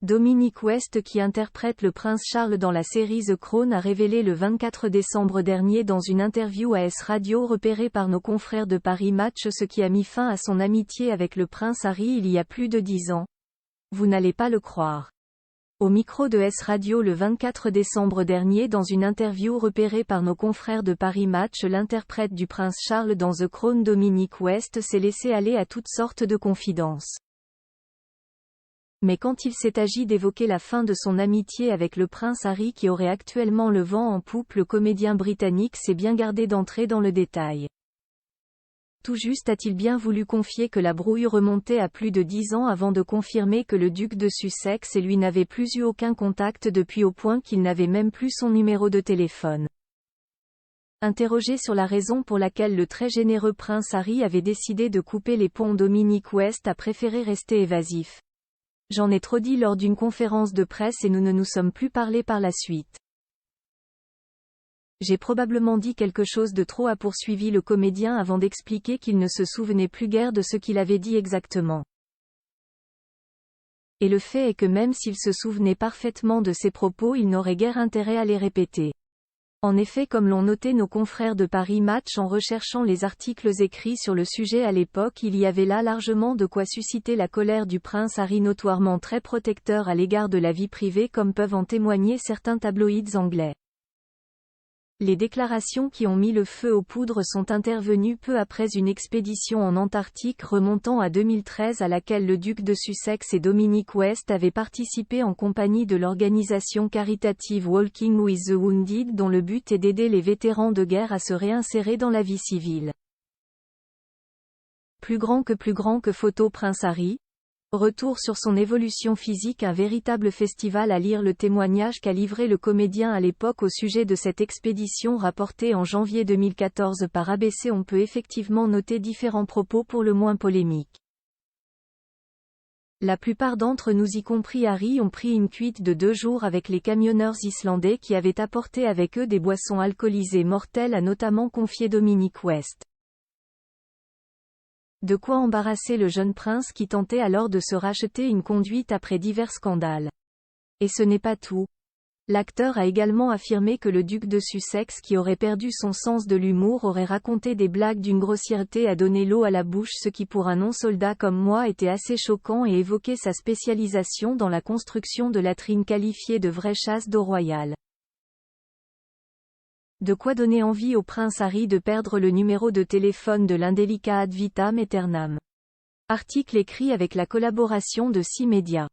Dominic West qui interprète le prince Charles dans la série The Crown a révélé le 24 décembre dernier dans une interview à S Radio repérée par nos confrères de Paris Match ce qui a mis fin à son amitié avec le prince Harry il y a plus de 10 ans. Vous n'allez pas le croire. Au micro de S Radio le 24 décembre dernier dans une interview repérée par nos confrères de Paris Match l'interprète du prince Charles dans The Crown Dominic West s'est laissé aller à toutes sortes de confidences. Mais quand il s'est agi d'évoquer la fin de son amitié avec le prince Harry qui aurait actuellement le vent en poupe, le comédien britannique s'est bien gardé d'entrer dans le détail. Tout juste a-t-il bien voulu confier que la brouille remontait à plus de 10 ans avant de confirmer que le duc de Sussex et lui n'avaient plus eu aucun contact depuis au point qu'il n'avait même plus son numéro de téléphone. Interrogé sur la raison pour laquelle le très généreux prince Harry avait décidé de couper les ponts, Dominic West a préféré rester évasif. J'en ai trop dit lors d'une conférence de presse et nous ne nous sommes plus parlé par la suite. J'ai probablement dit quelque chose de trop, a poursuivi le comédien avant d'expliquer qu'il ne se souvenait plus guère de ce qu'il avait dit exactement. Et le fait est que même s'il se souvenait parfaitement de ses propos, il n'aurait guère intérêt à les répéter. En effet, comme l'ont noté nos confrères de Paris Match en recherchant les articles écrits sur le sujet à l'époque, il y avait là largement de quoi susciter la colère du prince Harry, notoirement très protecteur à l'égard de la vie privée, comme peuvent en témoigner certains tabloïds anglais. Les déclarations qui ont mis le feu aux poudres sont intervenues peu après une expédition en Antarctique remontant à 2013 à laquelle le duc de Sussex et Dominic West avaient participé en compagnie de l'organisation caritative Walking with the Wounded dont le but est d'aider les vétérans de guerre à se réinsérer dans la vie civile. Plus grand que photo Prince Harry. Retour sur son évolution physique, un véritable festival à lire le témoignage qu'a livré le comédien à l'époque au sujet de cette expédition rapportée en janvier 2014 par ABC. On peut effectivement noter différents propos pour le moins polémiques. La plupart d'entre nous, y compris Harry, ont pris une cuite de 2 jours avec les camionneurs islandais qui avaient apporté avec eux des boissons alcoolisées mortelles, a notamment confié Dominic West. De quoi embarrasser le jeune prince qui tentait alors de se racheter une conduite après divers scandales. Et ce n'est pas tout. L'acteur a également affirmé que le duc de Sussex, qui aurait perdu son sens de l'humour, aurait raconté des blagues d'une grossièreté à donner l'eau à la bouche, ce qui pour un non-soldat comme moi était assez choquant, et évoquait sa spécialisation dans la construction de latrines qualifiées de vraies chasses d'eau royale. De quoi donner envie au prince Harry de perdre le numéro de téléphone de l'indélicat ad vitam aeternam. Article écrit avec la collaboration de 6 médias.